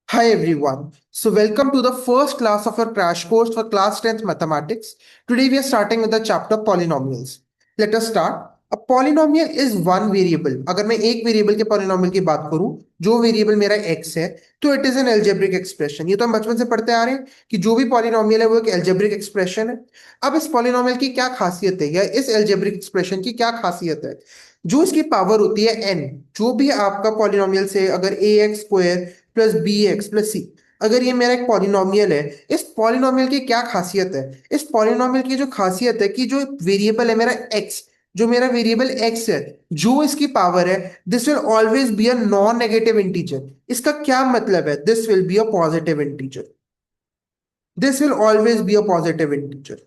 Hi everyone. So welcome to the first class of our crash course for class 10th mathematics. Today we are starting with the chapter polynomials. Let us start. A polynomial is one variable. अगर मैं एक variable के polynomial की बात करूं, जो variable मेरा x है, तो it is an algebraic expression. ये तो हम बचपन से पढ़ते आ रहे हैं कि जो भी पॉलिनोमियल है वो एक algebraic एक्सप्रेशन है। अब इस पॉलिनोमियल की क्या खासियत है या इस algebraic एक्सप्रेशन की क्या खासियत है? जो इसकी पावर होती है n, जो भी आपका पॉलिनोमियल से अगर ax² plus b x plus c, अगर ये मेरा एक पॉलिनोमियल है, इस पॉलिनोमियल की क्या खासियत है? इस पॉलिनोमियल की जो खासियत है कि जो वेरिएबल है मेरा एक्स, जो मेरा वेरिएबल एक्स है, जो इसकी पावर है, this will always be a non negative integer. इसका क्या मतलब है? This will be a positive integer. This will always be a positive integer.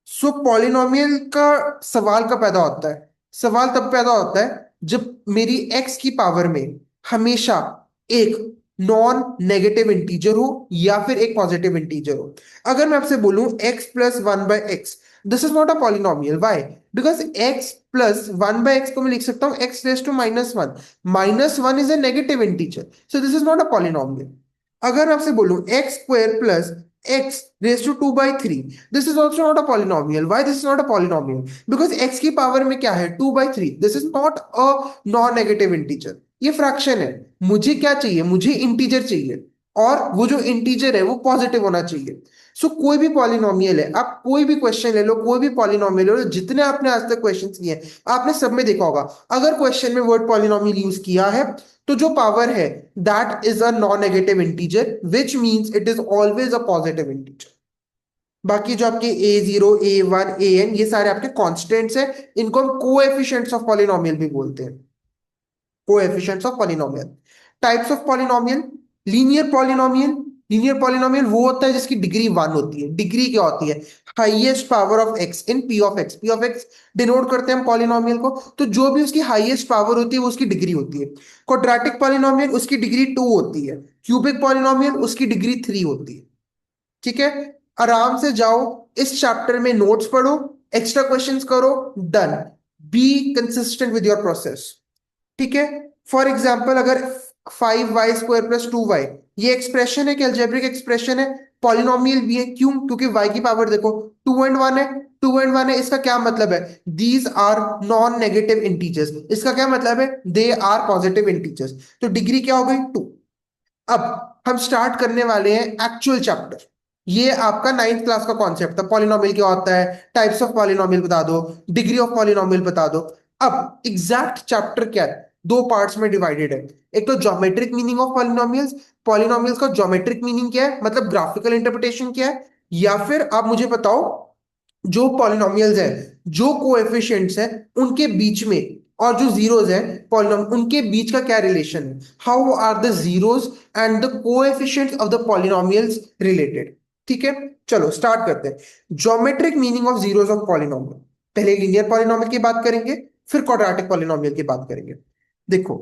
So polynomial का सवाल कब पैदा होता है? सवाल तब पैदा होता है जब मेरी एक्स की पावर में हमेशा एक नॉन नेगेटिव इंटीजर हो या फिर एक पॉजिटिव इंटीजर हो। अगर मैं आपसे बोलूं x plus one by x, this is not a polynomial. Why? Because x plus one by x को मैं लिख सकता हूं x raise to minus one. Minus one is a negative integer, so this is not a polynomial. अगर मैं आपसे बोलूं x square plus x raised to 2 by 3, this is also not a polynomial. Why this is not a polynomial? Because x की power में क्या है? 2 by 3. This is not a non-negative integer. ये fraction है। मुझे क्या चाहिए? मुझे इंटीजर चाहिए, और वो जो इंटीजर है वो पॉजिटिव होना चाहिए। सो कोई भी पॉलिनोमियल है, आप कोई भी क्वेश्चन ले लो, कोई भी पॉलिनोमियल ले लो, जितने आपने आज तक क्वेश्चन किए हैं, आपने सब में देखा होगा, अगर क्वेश्चन में वर्ड पॉलिनोमियल यूज किया है, तो जो पावर है that is a non negative integer, which means it is always a positive integer. बाकी जो आपके a0 a1 an ये सारे आपके कॉन्स्टेंट्स हैं। इनको हम कोएफिशिएंट्स ऑफ पॉलिनोमियल भी बोलते हैं। Coefficients of polynomial. Types of polynomial. Linear polynomial. Linear polynomial वो होता है जिसकी डिग्री वन होती है। डिग्री क्या होती है? Highest power of x in P of x. P of x denote करते हैं हम पॉलिनोमियल को, तो जो भी उसकी हाईएस्ट पावर होती है वो उसकी डिग्री होती है। क्वाड्रेटिक पॉलिनोमियल उसकी डिग्री टू होती है। क्यूबिक पॉलिनोमियल उसकी डिग्री थ्री होती है। ठीक है? आराम से जाओ, इस चैप्टर में नोट्स पढ़ो, एक्स्ट्रा क्वेश्चंस करो, done. Be consistent with your process. ठीक है? फॉर एग्जाम्पल, अगर 5y² + 2y, ये एक्सप्रेशन है कि अलजेब्रिक एक्सप्रेशन है, पॉलिनोमियल भी है। क्यों? क्योंकि y की पावर देखो 2 एंड 1 है। 2 एंड 1 है, इसका क्या मतलब है? These are non negative integers. इसका क्या मतलब है? They are positive integers. तो डिग्री क्या हो गई? 2। अब हम स्टार्ट करने वाले हैं एक्चुअल चैप्टर। ये आपका नाइन्थ क्लास का कॉन्सेप्ट था। पॉलिनोमियल क्या होता है, टाइप्स ऑफ पॉलिनोमियल बता दो, डिग्री ऑफ पॉलिनोमियल बता दो। अब एग्जैक्ट चैप्टर क्या है? दो पार्ट्स में डिवाइडेड है। एक तो geometric meaning of polynomials. Polynomials का ज्योमेट्रिक मीनिंग क्या है, मतलब ग्राफिकल इंटरप्रिटेशन क्या है। या फिर आप मुझे बताओ, जो पॉलिनोमियल्स है, जो कोएफिशिएंट्स हैं उनके बीच में, और जो जीरोस है पॉलिनोम, उनके बीच का क्या रिलेशन है? How are the zeros and the coefficients of the polynomials related? ठीक है, चलो स्टार्ट करते हैं। Geometric meaning of zeros of polynomial. पहले लीनियर पॉलिनोमियल की बात करेंगे, फिर क्वाड्रेटिक पॉलिनोमियल की बात करेंगे। देखो,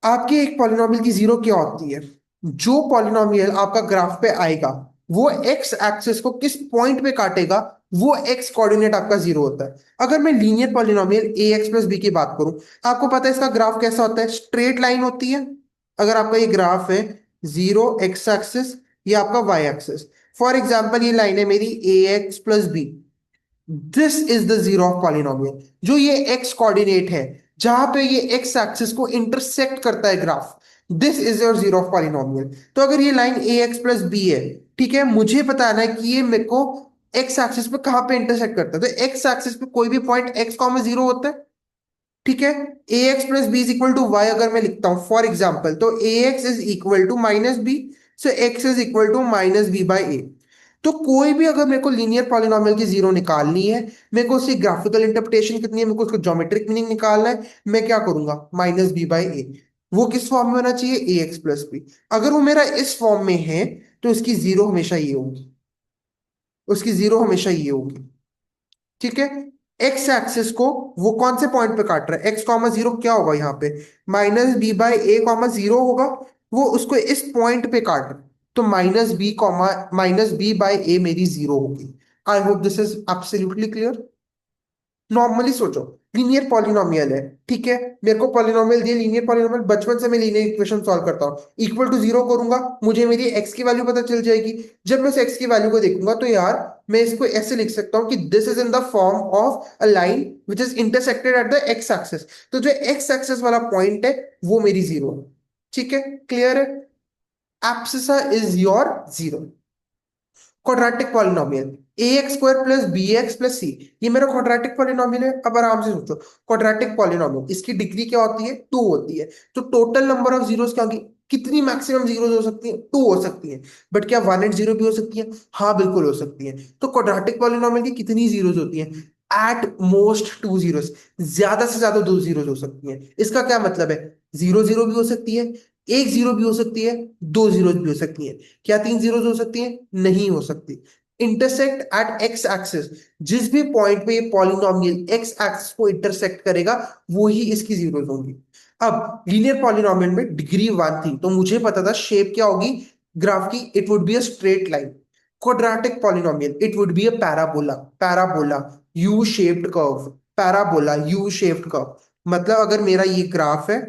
आपके एक पॉलिनोमियल की जीरो क्या होती है? जो पॉलिनोमियल आपका ग्राफ पे आएगा, वो एक्स एक्सिस को किस पॉइंट पे काटेगा, वो एक्स कोऑर्डिनेट आपका जीरो होता है। अगर मैं linear polynomial a x plus B की बात करूं, आपको पता है इसका ग्राफ कैसा होता है? स्ट्रेट लाइन होती है। अगर आपका ये ग्राफ है, जीरो एक्स एक्सिस, ये आपका वाई एक्सिस। फॉर एग्जाम्पल ये लाइन है मेरी a x plus b. This is the zero of polynomial. जो ये एक्स कोऑर्डिनेट है, जहां पे ये एक्स एक्सिस को इंटरसेक्ट करता है graph, this is your zero of polynomial. तो अगर ये लाइन ए एक्स प्लस बी है, ठीक है, मुझे बताना है कि ये मेरे को एक्स एक्सिस पे कहां पे इंटरसेक्ट करता है। तो एक्स एक्सिस पे कोई भी पॉइंट एक्स कॉमा जीरो होता है। ठीक है? A x plus b is equal to y अगर मैं लिखता हूं फॉर एग्जाम्पल, तो a x is equal to minus b, so x is equal to minus b by a. तो कोई भी अगर मेरे को लीनियर पॉलिनोमियल की जीरो निकालनी है, मेरे को उसकी ग्राफिकल इंटरप्रिटेशन कितनी है, मेरे को उसका ज्योमेट्रिक मीनिंग निकालना है, मैं क्या करूंगा? माइनस बी बाई ए। वो किस फॉर्म में होना चाहिए? ए एक्स प्लस बी। अगर वो मेरा इस फॉर्म में है, तो उसकी जीरो हमेशा ये होगी। उसकी जीरो हमेशा ये होगी। ठीक है? एक्स एक्सिस को वो कौन से पॉइंट पे काट रहा है? एक्स कॉमा जीरो क्या होगा यहाँ पे? Minus b by a comma zero होगा। वो उसको इस पॉइंट पे काट रहा है, तो minus b comma minus b by a मेरी जीरो होगी। I hope this is absolutely clear. Normally सोचो, लीनियर पॉलिनोमियल है, ठीक है। मेरे को पॉलिनोमियल दिए, लीनियर पॉलिनोमियल, बचपन से मैं लीनियर इक्वेशन सॉल्व करता हूँ। इक्वल टू जीरो करूंगा, मुझे मेरी एक्स की वैल्यू पता चल जाएगी। जब मैं उस एक्स की वैल्यू को देखूंगा तो यार मैं इसको ऐसे लिख सकता हूँ कि this is in the form of a line which is intersected at the x axis. तो जो एक्स एक्सिस वाला पॉइंट है वो मेरी जीरो है, ठीक है। क्लियर है? Abscissa is your zero. Quadratic polynomial a x square plus b x plus c, ये मेरा क्वाड्रेटिक पॉलिनोमियल है। अब आराम से सोचो, क्वाड्रेटिक पॉलिनोमियल इसकी डिग्री क्या होती है? टू होती है। तो टोटल नंबर ऑफ जीरोस क्या होगी? कितनी मैक्सिमम जीरोस हो सकती है? टू हो सकती है। बट क्या वन एंड जीरो भी हो सकती है? हाँ बिल्कुल हो सकती है। तो क्वाड्रेटिक पॉलिनोमियल की कितनी जीरोस होती है? एट मोस्ट टू जीरोस, ज्यादा से ज्यादा दो जीरोस हो सकती हैं। इसका क्या मतलब है? जीरो जीरो भी हो सकती है, एक जीरो भी हो सकती है, दो जीरो भी हो सकती है। क्या तीन जीरोस हो सकती है? नहीं हो सकती। इंटरसेक्ट एट एक्स एक्सिस, जिस भी पॉइंट पे ये पॉलिनोमियल एक्स एक्सिस को इंटरसेक्ट करेगा वो ही इसकी जीरोस होंगी। अब लीनियर पॉलिनोमियल में डिग्री वन थी तो मुझे पता था शेप क्या होगी ग्राफ की, it would be a straight line. Quadratic polynomial it would be a parabola, parabola U shaped curve, parabola U shaped curve. मतलब अगर मेरा ये ग्राफ है,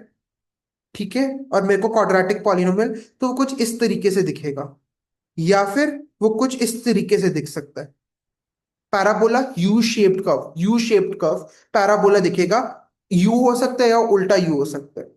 ठीक है, और मेरे को क्वाड्रेटिक पॉलिनोमियल, तो वो कुछ इस तरीके से दिखेगा, या फिर वो कुछ इस तरीके से दिख सकता है। Parabola U shaped curve, U shaped curve parabola दिखेगा। यू हो सकता है या उल्टा यू हो सकता है,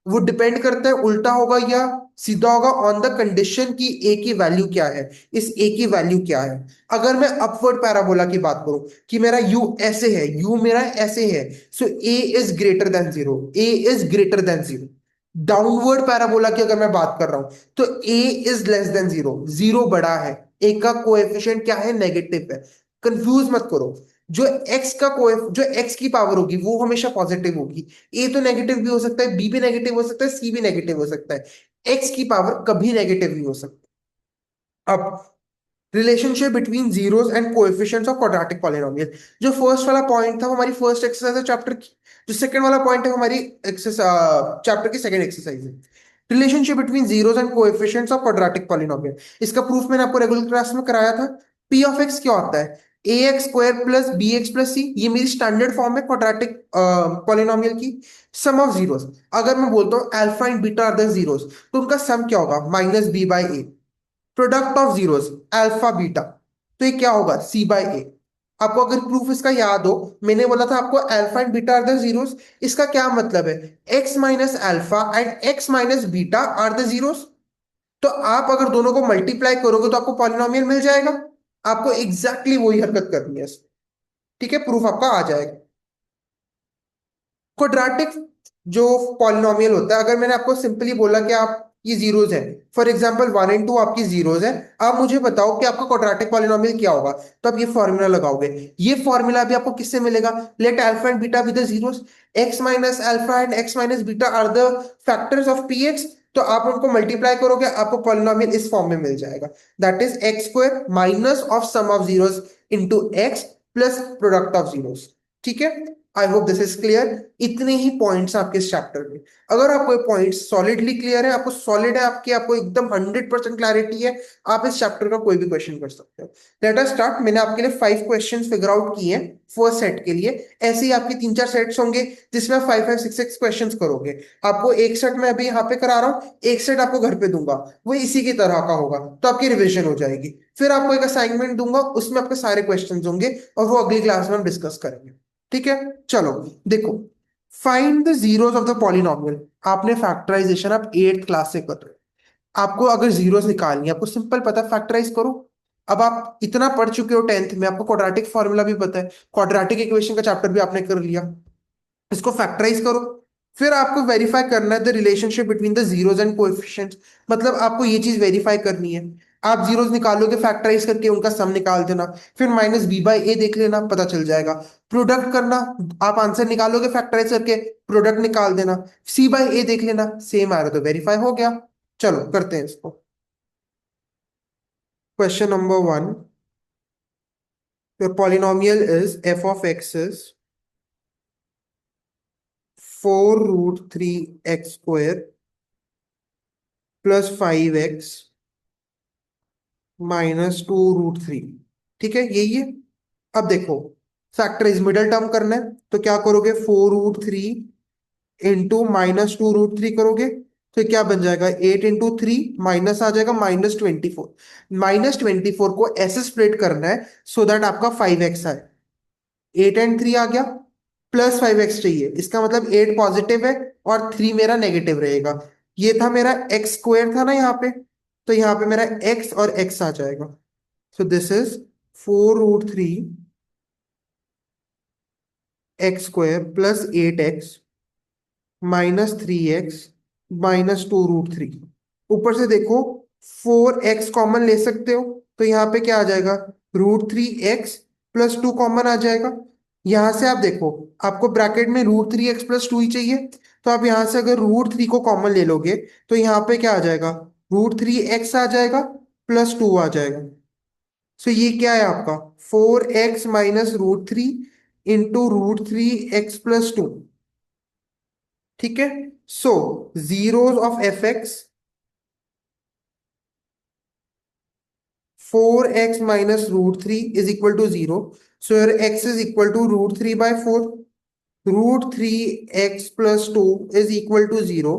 वो डिपेंड करता है उल्टा होगा या सीधा होगा ऑन द कंडीशन की ए की वैल्यू क्या है, इस ए की वैल्यू क्या है। अगर मैं अपवर्ड पैराबोला की बात करूं कि मेरा यू ऐसे है, यू मेरा ऐसे है, so a is greater than zero, a is greater than zero. Downward parabola की अगर मैं बात कर रहा हूं तो a is less than zero, zero बड़ा है, ए का कोएफिशिएंट क्या है? नेगेटिव है। कंफ्यूज मत करो, जो एक्स का जो एक्स की पावर होगी वो हमेशा पॉजिटिव होगी। ए तो नेगेटिव भी हो सकता है, बी भी नेगेटिव हो सकता है, सी भी नेगेटिव हो सकता है, एक्स की पावर कभी नेगेटिव नहीं हो सकती। अब relationship between zeros and coefficients of quadratic polynomial, जो फर्स्ट वाला पॉइंट था वो हमारी फर्स्ट एक्सरसाइज है चैप्टर की, जो सेकंड वाला पॉइंट है वो हमारी चैप्टर की सेकंड एक्सरसाइज है। Relationship between zeros and coefficients of quadratic polynomial, इसका प्रूफ मैंने आपको रेगुलर क्लास में कराया था। पी ऑफ एक्स क्या होता है? A x square plus b x plus c, ये मेरी स्टैंडर्ड फॉर्म है क्वाड्रेटिक पॉलिनोमियल की। सम ऑफ जीरोस, अगर मैं बोलता हूँ alpha and beta are the zeros, तो उनका सम क्या होगा? Minus b by a. Product of zeros alpha beta, तो ये क्या होगा? C by a. आपको अगर प्रूफ इसका याद हो, मैंने बोला था आपको alpha and beta are the zeros, इसका क्या मतलब है? X minus alpha and x minus beta are the zeros. तो आप अगर दोनों को मल्टीप्लाई करोगे तो आपको पॉलिनोमियल मिल जाएगा। आपको एग्जैक्टली वही हरकत करनी है, ठीक है, प्रूफ आपका आ जाएगा। क्वाड्रेटिक जो पॉलिनोमियल होता है, अगर मैंने आपको सिंपली बोला कि आप ये जीरोस है, for example one and two आपकी जीरोस है, आप मुझे बताओ कि आपका क्वाड्रेटिक पॉलिनोमियल क्या होगा, तो आप ये फॉर्मूला लगाओगे। ये फॉर्मूला भी आपको किससे मिलेगा? Let alpha and beta be the zeros, x minus alpha and x minus beta are the factors of p x. तो आप उनको मल्टीप्लाई करोगे, आपको पॉलिनोमियल इस फॉर्म में मिल जाएगा, that is x square minus of sum of zeros into x plus product of zeros. ठीक है, I hope this is clear. इतने ही पॉइंट्स आपके इस चैप्टर में। अगर आपको ये पॉइंट्स सॉलिडली क्लियर है, आपको सॉलिड है, आपके आपको एकदम 100% क्लैरिटी है, आप इस चैप्टर का कोई भी क्वेश्चन कर सकते हो। Let us start. मैंने आपके लिए 5 क्वेश्चंस फिगर आउट किए हैं फर्स्ट सेट के लिए। ऐसे ही आपके 3-4 सेट्स होंगे जिसमें आप 5-5 6-6 क्वेश्चंस करोगे। आपको एक सेट मैं अभी यहाँ पे करा रहा हूँ, एक सेट आपको घर पे दूंगा, वो इसी की तरह का होगा, तो आपकी रिविजन हो जाएगी। फिर आपको एक असाइनमेंट दूंगा, उसमें आपके सारे क्वेश्चन होंगे और वो अगली क्लास में हम डिस्कस करेंगे। ठीक है, चलो देखो। Find the zeros of the polynomial. आपने फैक्टराइजेशन आप 8th क्लास से कर रहे हो, आपको अगर जीरोस निकालनी है, आपको सिंपल पता है, फैक्टराइज करो। अब आप इतना पढ़ चुके हो 10th में, आपको क्वाड्रेटिक फॉर्मूला भी पता है, क्वाड्रेटिक इक्वेशन का चैप्टर भी आपने कर लिया, इसको फैक्टराइज करो। फिर आपको वेरीफाई करना है the relationship between the zeros and coefficients, मतलब आपको ये चीज वेरीफाई करनी है। आप जीरोस निकालोगे फैक्टराइज करके, उनका सम निकाल देना, फिर माइनस बी बाई ए देख लेना, पता चल जाएगा। प्रोडक्ट करना, आप आंसर निकालोगे फैक्टराइज करके, प्रोडक्ट निकाल देना, सी बाई ए देख लेना, सेम आ रहा तो वेरीफाई हो गया। चलो करते हैं इसको। Question number 1, the polynomial is f of x is 4 root 3 x square plus 5x minus 2 root 3। ठीक है, यही है। अब देखो, फैक्टराइज मिडिल टर्म करना है तो क्या करोगे, 4√3 इंटू -2√3 करोगे तो क्या बन जाएगा, 8 इंटू 3 माइनस आ जाएगा -24। -24 को ऐसे स्प्लिट करना है सो दैट आपका 5x आए। 8 एंड 3 आ गया, +5x चाहिए, इसका मतलब 8 पॉजिटिव है और 3 मेरा नेगेटिव रहेगा। ये था मेरा एक्स स्क्वायर था ना यहाँ पे, तो यहाँ पे मेरा x और x आ जाएगा। सो this is 4√3 x² +8x -3x -2√3। ऊपर से देखो 4x कॉमन ले सकते हो तो यहाँ पे क्या आ जाएगा, √3x +2 कॉमन आ जाएगा। यहां से आप देखो, आपको ब्रैकेट में √3x +2 ही चाहिए, तो आप यहां से अगर √3 को कॉमन ले लोगे तो यहाँ पे क्या आ जाएगा, √3x आ जाएगा +2 आ जाएगा। सो ये क्या है आपका, 4x -√3 इंटू √3x +2। ठीक है। सो zeros of fx, 4x -√3 is equal to 0. So your x is equal to √3/4. √3x +2 is equal to 0.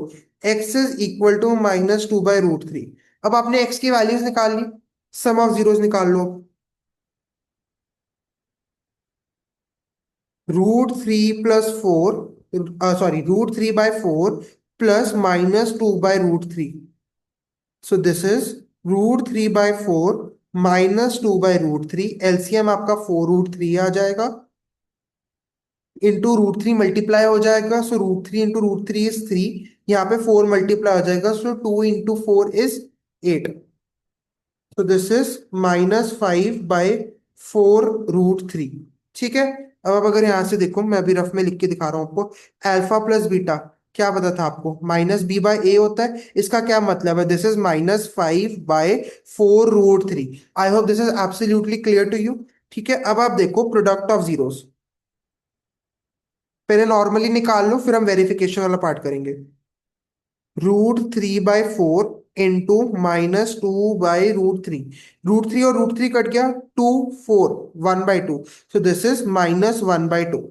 X is equal to -2/√3। अब आपने x की वैल्यूज निकाल ली, सम ऑफ जीरोस निकाल लो। √3 + 4, sorry √3/4 plus -2/√3। So this is √3/4 -2/√3। LCM आपका 4√3 आ जाएगा, into √3 multiply हो जाएगा, सो √3 into √3 is 3। यहाँ पे 4 मल्टीप्लाई हो जाएगा, सो 2 इंटू 4 इज 8। तो दिस इज -5/4√3। ठीक है। अब आप अगर यहां से देखो, मैं अभी रफ में लिख के दिखा रहा हूं आपको, अल्फा प्लस बीटा क्या पता था आपको, -b/a होता है। इसका क्या मतलब है, this is -5/4√3। I hope this is absolutely clear to you. ठीक है। अब आप देखो प्रोडक्ट ऑफ जीरोस, पहले नॉर्मली निकाल लो फिर हम वेरिफिकेशन वाला पार्ट करेंगे। √3/4 इंटू -2/√3। √3 और √3 कट गया, 2 4 1/2। So this is -1/2।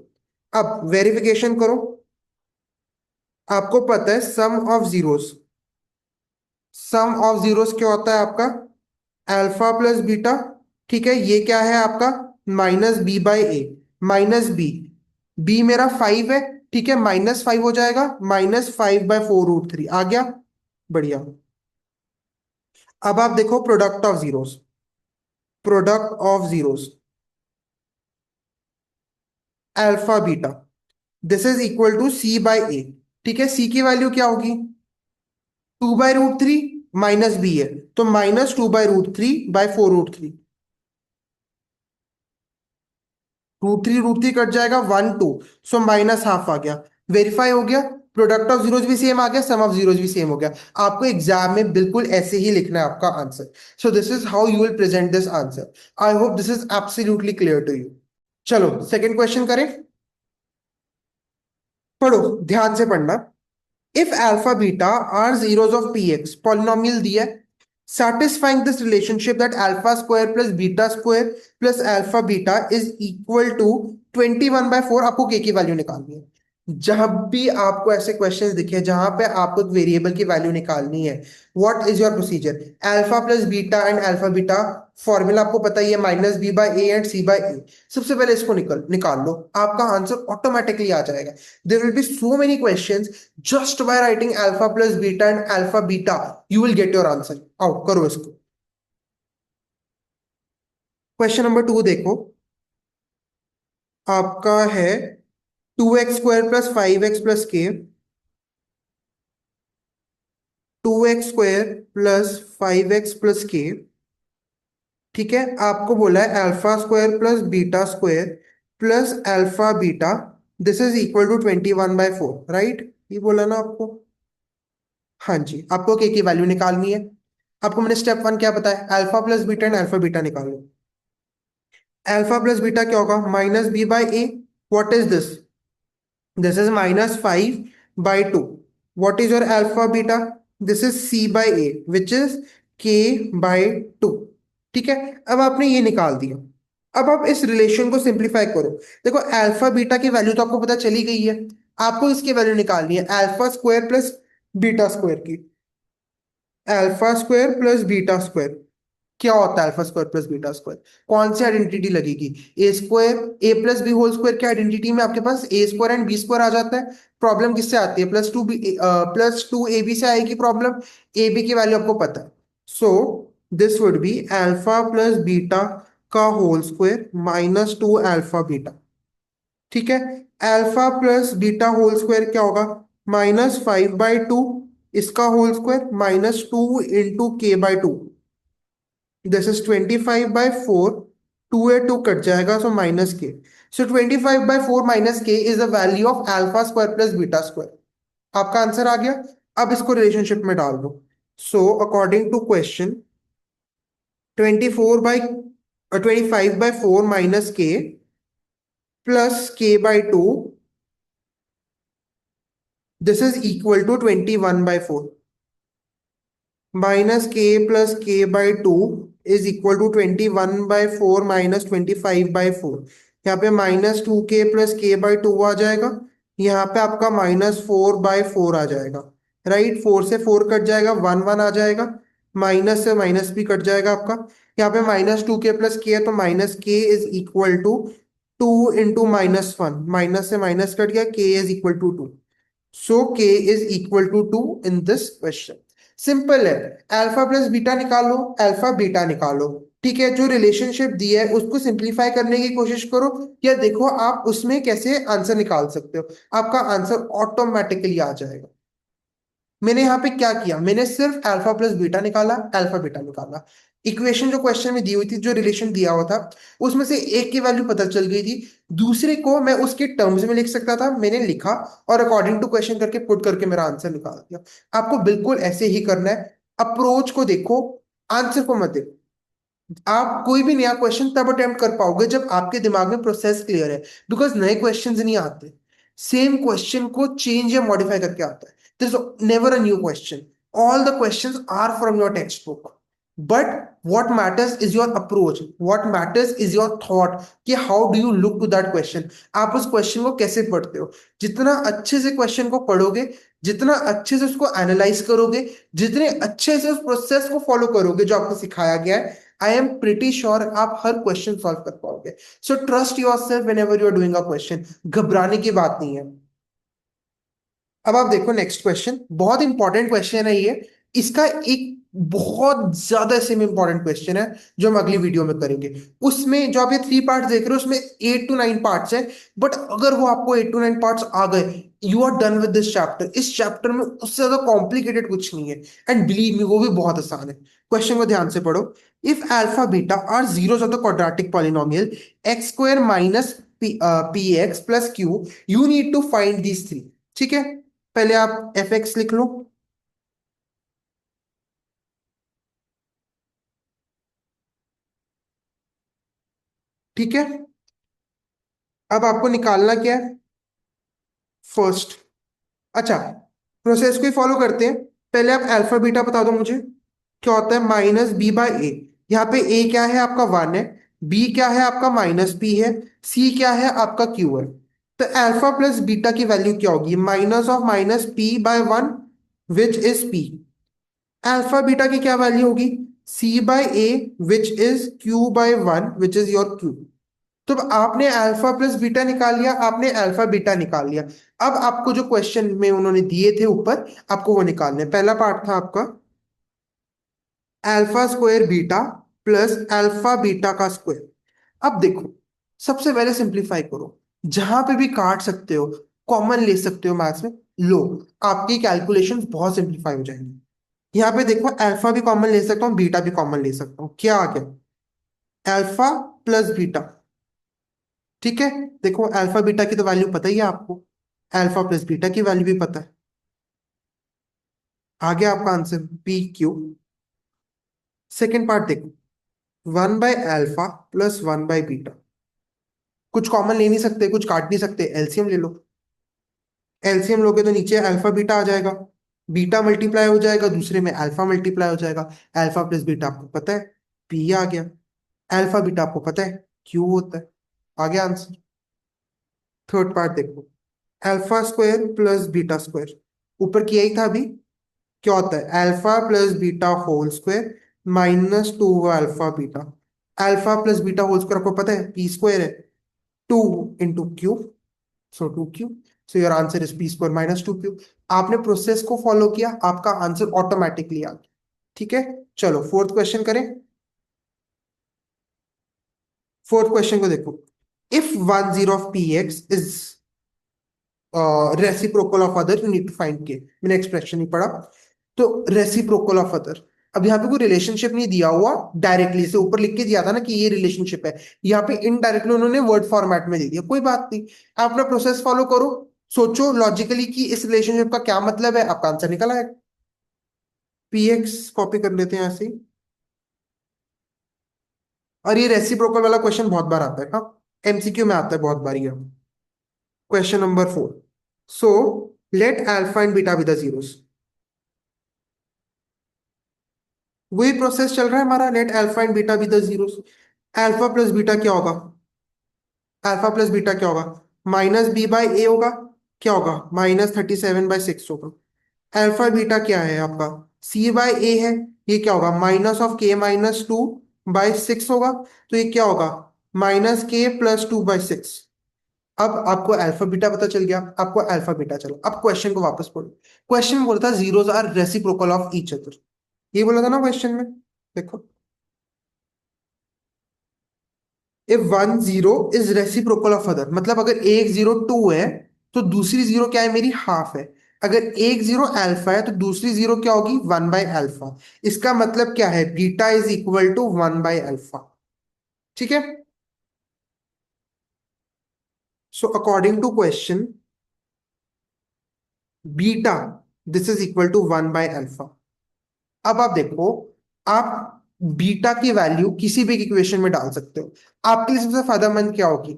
अब वेरिफिकेशन करो। आपको पता है sum of zeros, sum of zeros क्या होता है आपका, अल्फा प्लस बीटा। ठीक है। ये क्या है आपका, -b/a, -b, b मेरा 5 है। ठीक है, -5 हो जाएगा, -5/4√3 आ गया। बढ़िया। अब आप देखो product of zeros, product of zeros alpha beta, this is equal to c/a। ठीक है, c की वैल्यू क्या होगी, 2/√3, -b है तो -2/√3/4√3। √3 कट जाएगा, 1 2, सो -½ आ गया। वेरीफाई हो गया, प्रोडक्ट ऑफ जीरोज भी सेम आ गया, सम ऑफ जीरोज भी सेम हो गया। आपको एग्जाम में बिल्कुल ऐसे ही लिखना है आपका answer. So this is how you will present this answer. I hope this is absolutely clear to you. चलो सेकंड क्वेश्चन करें। पढ़ो, ध्यान से पढ़ना। If alpha beta are zeros of p x, polynomial दिया है, satisfying this relationship that alpha square plus beta square plus alpha beta is equal to 21/4। आपको k की वैल्यू निकालनी है। जहां भी आपको ऐसे क्वेश्चंस दिखे जहां पे आपको वेरिएबल की वैल्यू निकालनी है, what is your procedure, alpha plus beta and alpha beta formula आपको पता ही है, -b/a एंड c/a। सबसे पहले इसको निकाल लो, आपका आंसर ऑटोमेटिकली आ जाएगा। There will be so many questions, just by writing alpha plus beta and alpha beta you will get your answer. आओ करो इसको। क्वेश्चन नंबर 2 देखो, आपका है 2x² + 5x + k, 2x² + 5x + k। ठीक है, आपको बोला है alpha square plus beta square plus alpha beta, this is equal to 21/4, right, ये बोला ना आपको। हाँ जी, आपको के की वैल्यू निकालनी है। आपको मैंने स्टेप 1 क्या बताया, alpha plus beta and alpha beta निकालो। अल्फा प्लस बीटा क्या होगा, -b/a। What is this, this is -5/2। What is your alpha beta, this is c/a which is k/2। ठीक है, अब आपने ये निकाल दिया। अब आप इस रिलेशन को सिंप्लीफाई करो। देखो अल्फा बीटा की वैल्यू तो आपको पता चली गई है, आपको इसकी वैल्यू निकालनी है alpha square plus beta square की। Alpha square plus beta square क्या होता है? Alpha square plus beta square कौन सी आइडेंटिटी लगेगी? A square a plus b whole square की आइडेंटिटी में आपके पास a square and b square आ जाता है। प्रॉब्लम किससे आती है? प्लस टू ए बी से आएगी प्रॉब्लम। ए बी की वैल्यू आपको पता है। So this would be alpha plus beta का whole square minus two alpha beta. ठीक है। Alpha plus beta whole square क्या होगा? -5/2 इसका whole square -2 × k/2। This is 25/4। 2 cut जाएगा so -k। So 25/4 -k is the value of alpha square plus beta square. आपका answer आ गया। अब इसको रिलेशनशिप में डाल दो। So according to question 25/4 -k plus k/2, this is equal to 21/4 -k + k/2 is equal to 21/4 -25/4। यहाँ पे -2k + k/2 आ जाएगा। यहाँ पे आपका -4/4 आ जाएगा। राइट, 4 से 4 कट जाएगा, 1 1 आ जाएगा। माइनस से माइनस भी कट जाएगा आपका। यहाँ पे -2k + k है तो -k is equal to 2 × -1। Minus से माइनस कट गया, k is equal to 2। So k is equal to 2 in this question. Simple है। अल्फा प्लस बीटा निकालो, अल्फा बीटा निकालो। ठीक है, जो रिलेशनशिप दी है उसको सिंप्लीफाई करने की कोशिश करो, या देखो आप उसमें कैसे आंसर निकाल सकते हो। आपका आंसर ऑटोमेटिकली आ जाएगा। मैंने यहाँ पे क्या किया? मैंने सिर्फ अल्फा प्लस बीटा निकाला, अल्फा बीटा निकाला। इक्वेशन जो क्वेश्चन में दी हुई थी, जो रिलेशन दिया हुआ था, उसमें से एक की वैल्यू पता चल गई थी, दूसरे को मैं उसके टर्म्स में लिख सकता था। मैंने लिखा और अकॉर्डिंग टू क्वेश्चन करके पुट करके मेरा आंसर निकाल दिया। आपको बिल्कुल ऐसे ही करना है। अप्रोच को देखो, आंसर को मत देखो। आप कोई भी नया क्वेश्चन तब अटेम्प्ट कर पाओगे जब आपके दिमाग में प्रोसेस क्लियर है। बिकॉज नए क्वेश्चंस नहीं आते, सेम क्वेश्चन को चेंज या मॉडिफाई करके आता है। This never a new question. All the questions are from your text book. But what matters is your approach, what matters is your thought कि how do you look to that question। आप उस question को कैसे पढ़ते हो? जितना अच्छे से क्वेश्चन को पढ़ोगे, जितना अच्छे से उसको एनालाइज करोगे, जितने अच्छे से उस प्रोसेस को फॉलो करोगे जो आपको सिखाया गया है, आई एम प्रिटी श्योर आप हर क्वेश्चन सॉल्व कर पाओगे। So trust yourself whenever you are doing a question. घबराने की बात नहीं है। अब आप देखो नेक्स्ट क्वेश्चन, बहुत इंपॉर्टेंट क्वेश्चन है ये। इसका एक बहुत ज्यादा सेम इंपॉर्टेंट क्वेश्चन है जो हम अगली वीडियो में करेंगे। उसमें जो आप ये 3 पार्ट देख रहे हो उसमें 8 to 9 पार्ट्स हैं। बट अगर वो आपको 8 to 9 पार्ट्स आ गए, you are done with this chapter. इस चैप्टर में उससे ज्यादा कॉम्प्लिकेटेड कुछ नहीं है। एंड बिलीव मी, वो भी बहुत आसान है। क्वेश्चन को ध्यान से पढ़ो। If alpha beta are zeros of the quadratic polynomial x square minus p x plus q, you need to find these three. ठीक है, पहले आप एफ एक्स लिख लो। ठीक है, अब आपको निकालना क्या है? फर्स्ट। अच्छा, प्रोसेस को ही फॉलो करते हैं। पहले आप अल्फा बीटा बता दो मुझे। क्या होता है? -b/a। यहाँ पे a क्या है? आपका 1 है। b क्या है? आपका -p है। c क्या है? आपका q है। तो अल्फा प्लस बीटा की वैल्यू क्या होगी? Minus of -p/1 which is p। Alpha beta की क्या वैल्यू होगी? c/a which is q/1 which is your q। तो अब आपने अल्फा प्लस बीटा निकाल लिया, आपने अल्फा बीटा निकाल लिया। अब आपको जो क्वेश्चन में उन्होंने दिए थे ऊपर, आपको वो निकालने हैं। पहला पार्ट था आपका alpha square beta plus alpha beta का स्क्वायर। अब देखो, सबसे पहले सिंप्लीफाई करो। जहां पे भी काट सकते हो, कॉमन ले सकते हो मैथ्स में, लो। आपकी कैलकुलेशंस बहुत सिंप्लीफाई हो जाएंगी। यहाँ पे देखो, अल्फा भी कॉमन ले सकता हूँ, बीटा भी कॉमन ले सकता हूँ। क्या आ गया? Alpha plus beta. ठीक है, देखो अल्फा बीटा की तो वैल्यू पता ही है आपको, अल्फा प्लस बीटा की वैल्यू भी पता है। आ गया आपका आंसर PQ। सेकेंड पार्ट देखो, 1/अल्फा प्लस 1/बीटा। कुछ कॉमन ले नहीं सकते, कुछ काट नहीं सकते, एलसीएम ले लो। एलसीएम लोगे तो नीचे अल्फा बीटा आ जाएगा, बीटा मल्टीप्लाई हो जाएगा, दूसरे में अल्फा मल्टीप्लाई हो जाएगा। अल्फा प्लस बीटा आपको पता है, P आ गया। अल्फा बीटा आपको पता है, क्यू होता है। आगे आंसर। थर्ड पार्ट देखो, alpha square plus beta square, ऊपर किया ही था अभी। क्या होता है? Alpha plus beta whole square minus two alpha beta. Alpha plus beta whole square आपको पता है पी स्क्वायर है, two into q, so two q. So your answer is p square minus two q. आपने process को follow किया, आपका answer automatically आ गया। ठीक है, चलो फोर्थ क्वेश्चन करें। फोर्थ क्वेश्चन को देखो, if one zero of p x is reciprocal of other you need to find k. मैंने एक्सप्रेशन नहीं पढ़ा, तो रेसिप्रोकल ऑफ अदर। अब यहाँ पे कोई रिलेशनशिप नहीं दिया हुआ डायरेक्टली, से ऊपर लिख के दिया था ना कि ये रिलेशनशिप है, यहाँ पे इनडायरेक्टली उन्होंने वर्ड फॉर्मेट में दे दिया। कोई बात नहीं, आप अपना प्रोसेस फॉलो करो, सोचो लॉजिकली कि इस रिलेशनशिप का क्या मतलब है, आपका आंसर निकल आएगा। पी एक्स कॉपी कर लेते हैं ऐसे ही। और ये रेसिप्रोकल वाला क्वेश्चन बहुत बार आता है, हाँ, एमसीक्यू में आता है बहुत बार ये। Question number four, so let alpha and beta be the zeros. वही प्रोसेस चल रहा है हमारा, late alpha and beta be the zeros. Alpha plus beta क्या होगा? अल्फा प्लस बीटा क्या होगा? माइनस बी बाई ए होगा। क्या होगा? माइनस 37/6 होगा। अल्फा बीटा क्या है आपका? सी बाई ए है। ये क्या होगा? -(k - 2/6) होगा। तो ये क्या होगा? -k + 2/6। अब आपको अल्फा बीटा पता चल गया, आपको अल्फा बीटा चलो, अब क्वेश्चन को वापस पढ़ो। क्वेश्चन में बोला था zeros are reciprocal of each other, ये बोला था ना क्वेश्चन में। देखो, if one zero is reciprocal of other, मतलब अगर एक जीरो टू है तो दूसरी जीरो क्या है मेरी? हाफ है। अगर एक जीरो अल्फा है तो दूसरी जीरो क्या होगी? 1/अल्फा। इसका मतलब क्या है? बीटा इज इक्वल टू 1/अल्फा। ठीक है, so according to question, beta this is equal to 1/अल्फा। अब आप देखो, आप बीटा की वैल्यू किसी भी इक्वेशन में डाल सकते हो। आपके लिए सबसे फायदेमंद क्या होगी?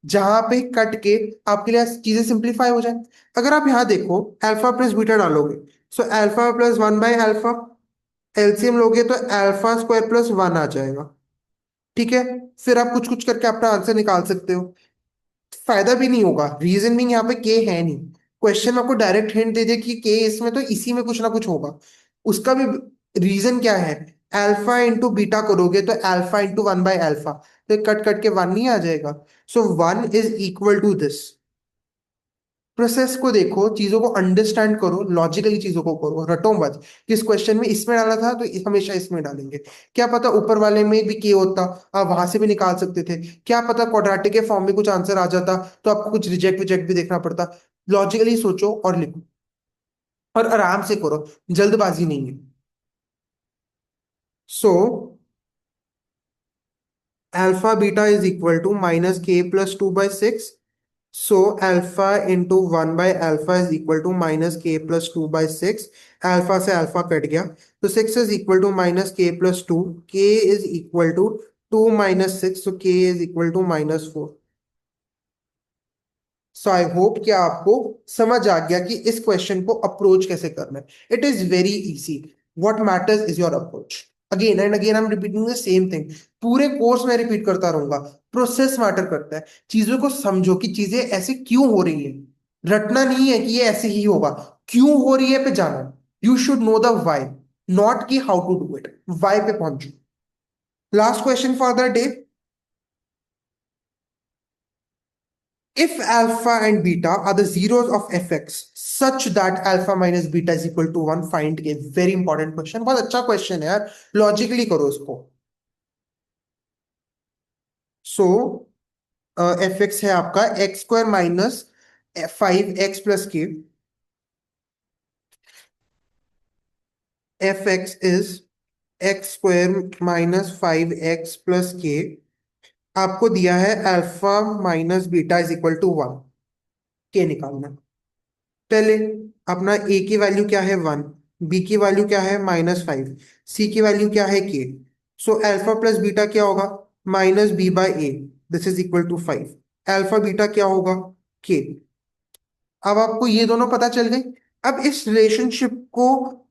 जहां पे कट के आपके लिए चीजें सिंप्लीफाई हो जाए। अगर आप यहां देखो, अल्फा प्लस बीटा डालोगे, सो अल्फा प्लस 1/अल्फा, एलसीएम लोगे तो अल्फा स्क्वायर प्लस 1 आ जाएगा। ठीक है, फिर आप कुछ कुछ करके अपना आंसर निकाल सकते हो। फायदा भी नहीं होगा, रीजन भी यहाँ पे के है नहीं। क्वेश्चन आपको डायरेक्ट हिंट दे दे कि के इसमें, तो इसी में कुछ ना कुछ होगा। उसका भी रीजन क्या है? अल्फा इंटू बीटा करोगे तो अल्फा इंटू 1/अल्फा, तो कट कट के 1 नहीं आ जाएगा? So 1 is equal to this. Process को देखो, चीजों को अंडरस्टैंड करो, लॉजिकली चीजों को करो, रटो मत। किस क्वेश्चन में इसमें डाला था तो हमेशा इसमें डालेंगे। क्या पता ऊपर वाले में भी के होता, आप वहां से भी निकाल सकते थे। क्या पता क्वाड्रेटिक के फॉर्म में कुछ आंसर आ जाता, तो आपको कुछ रिजेक्ट विजेक्ट भी देखना पड़ता। लॉजिकली सोचो और लिखो, और आराम से करो, जल्दबाजी नहीं है। So alpha beta is equal to -k + 2/6। So alpha into 1/अल्फा is equal to -k + 2/6। Alpha से अल्फा कट गया, तो 6 is equal to -k + 2। k is equal to 2 - 6, so k is equal to -4। So I hope कि आपको समझ आ गया कि इस क्वेश्चन को अप्रोच कैसे करना है। It is very easy, what matters is your approach. Again and again I am repeating the same thing, पूरे कोर्स में रिपीट करता रहूंगा। प्रोसेस मैटर करता है, चीजों को समझो कि चीजें ऐसे क्यों हो रही है। रटना नहीं है कि ये ऐसे ही होगा, क्यों हो रही है पे जाना है। You should know the why, not कि how to do it, why पे पहुंचो। Last question for the day, if alpha and beta are the zeros of fx such that alpha minus beta is equal to 1, find a। very important question, बहुत अच्छा question है यार, logically करो इसको। सो F x है आपका x² - 5x + k। F x is x² - 5x + k। आपको दिया है alpha minus beta is equal to 1, k निकालना है। पहले अपना ए की वैल्यू क्या है? 1। बी की वैल्यू क्या है? -5। सी की वैल्यू क्या है? के। सो अल्फा प्लस बीटा क्या होगा? -b/a, this is equal to 5। Alpha beta क्या होगा? के। अब आपको ये दोनों पता चल गई। अब इस रिलेशनशिप को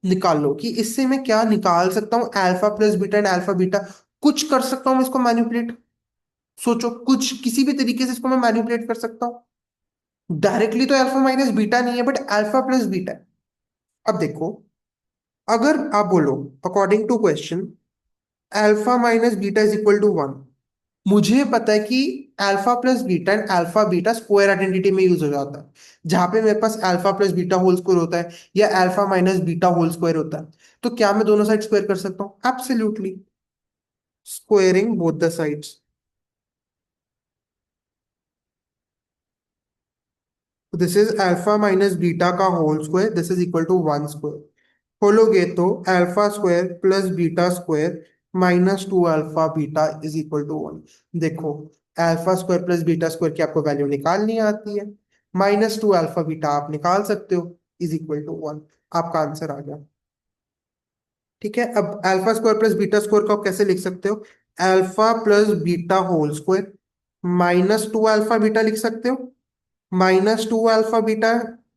निकालो कि इससे मैं क्या निकाल सकता हूँ, alpha plus beta and alpha beta. कुछ कर सकता हूँ मैं इसको मैनिपुलेट? सोचो, कुछ किसी भी तरीके से इसको मैं मैनिपुलेट कर सकता हूँ। डायरेक्टली तो अल्फा माइनस बीटा नहीं है, बट अल्फा प्लस बीटा है। अब देखो, अगर आप बोलो according to question alpha minus beta is equal to 1, मुझे पता है कि alpha plus beta and alpha beta square identity में यूज हो जाता है, जहां पे मेरे पास alpha plus beta whole square होता है या alpha minus beta whole square होता है। तो क्या मैं दोनों साइड स्क्वायर कर सकता हूँ? Absolutely, squaring both the sides. This is alpha minus beta का whole square, this is equal to 1 square. खोलोगे तो alpha square plus beta square minus 2 alpha beta is equal to 1। देखो, alpha square plus beta square की आपको value निकालनी आती है, -2 alpha beta आप निकाल सकते हो, इज इक्वल टू 1। आपका आंसर आ गया। ठीक है, अब alpha square plus beta square को आप कैसे लिख सकते हो? Alpha plus beta whole square -2 alpha beta लिख सकते हो। -2 अल्फा बीटा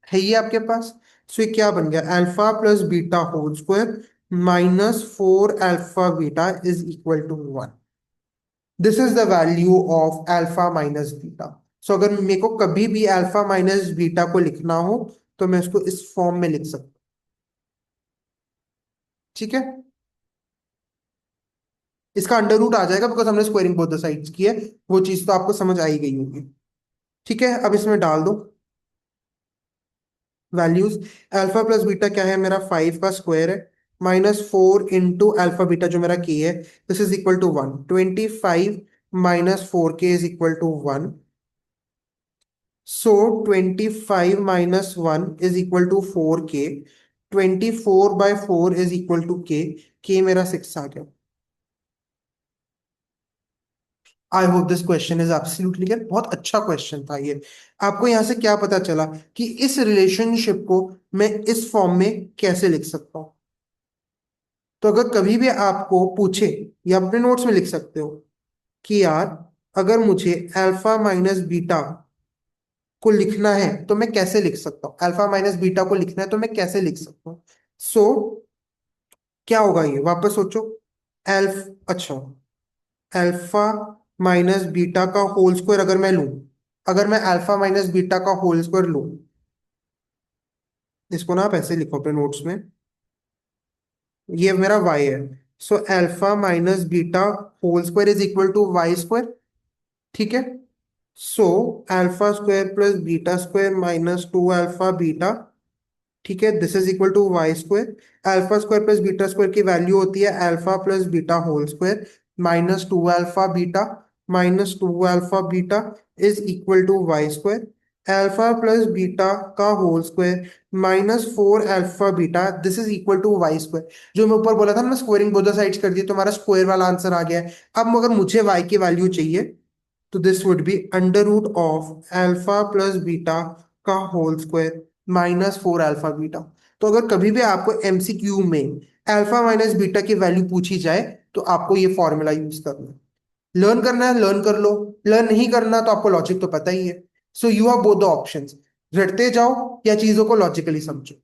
है ये आपके पास। सो ये क्या बन गया? Alpha plus beta whole square -4 alpha beta is equal to 1। This is the value of alpha minus beta. So अगर मेरे को कभी भी अल्फा माइनस बीटा को लिखना हो तो मैं इसको इस फॉर्म में लिख सकता हूँ। ठीक है, इसका अंडर रूट आ जाएगा बिकॉज हमने स्क्वायरिंग बोथ द साइड्स की है। वो चीज तो आपको समझ आई गई होगी। ठीक है, अब इसमें डाल दो वैल्यूज। अल्फा प्लस बीटा क्या है मेरा? 5 का स्क्वायर है, -4 इंटू अल्फा बीटा जो मेरा के है, this is equal to 1। 25 -4 k is equal to 1। So 25 - 1 is equal to 4 k. 24/4 is equal to के मेरा 6 आ गया। आई hope this question is absolutely clear. बहुत अच्छा क्वेश्चन था ये। आपको यहां से क्या पता चला कि इस रिलेशनशिप को मैं इस फॉर्म में कैसे लिख सकता हूं? तो अगर कभी भी आपको पूछे, या अपने नोट्स में लिख सकते हो कि यार अगर मुझे अल्फा माइनस बीटा को लिखना है तो मैं कैसे लिख सकता हूँ, अल्फा माइनस बीटा को लिखना है तो मैं कैसे लिख सकता हूँ। सो क्या होगा ये, वापस सोचो। अच्छा, अल्फा माइनस बीटा का होल स्क्वायर अगर मैं लूं, अगर मैं अल्फा माइनस बीटा का होल स्क्वायर लूं, इसको ना आप ऐसे लिखो अपने नोट्स में, ये मेरा y है। So alpha minus beta whole square is equal to y square. ठीक है, so alpha square plus beta square -2 alpha beta, ठीक है, this is equal to y square. Alpha square plus beta square की value होती है alpha plus beta whole square -2 alpha beta, -2 alpha beta is equal to y square. Alpha plus beta का whole square -4 alpha beta, this is equal to y square. जो मैं ऊपर बोला था ना, स्क्वायरिंग बोथ द साइड्स कर दी तो हमारा स्क्वायर वाला आंसर आ गया है। अब अगर मुझे वाई की वैल्यू चाहिए तो this would be under root of alpha plus beta का होल स्क्वायर -4 अल्फा बीटा। तो अगर कभी भी आपको एमसीक्यू में अल्फा माइनस बीटा की वैल्यू पूछी जाए तो आपको ये फॉर्मूला यूज करना है। लर्न करना है लर्न कर लो, लर्न नहीं करना तो आपको लॉजिक तो पता ही है। So you have both the options, रटते जाओ या चीजों को लॉजिकली समझो।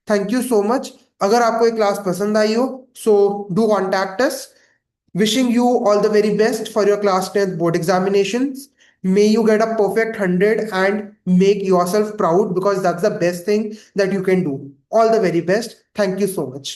Thank you so much. अगर आपको ये क्लास पसंद आई हो so do contact us. Wishing you all the very best for your class 10th board examinations. May you get a perfect 100 and make yourself proud because that's the best thing that you can do. All the very best. Thank you so much.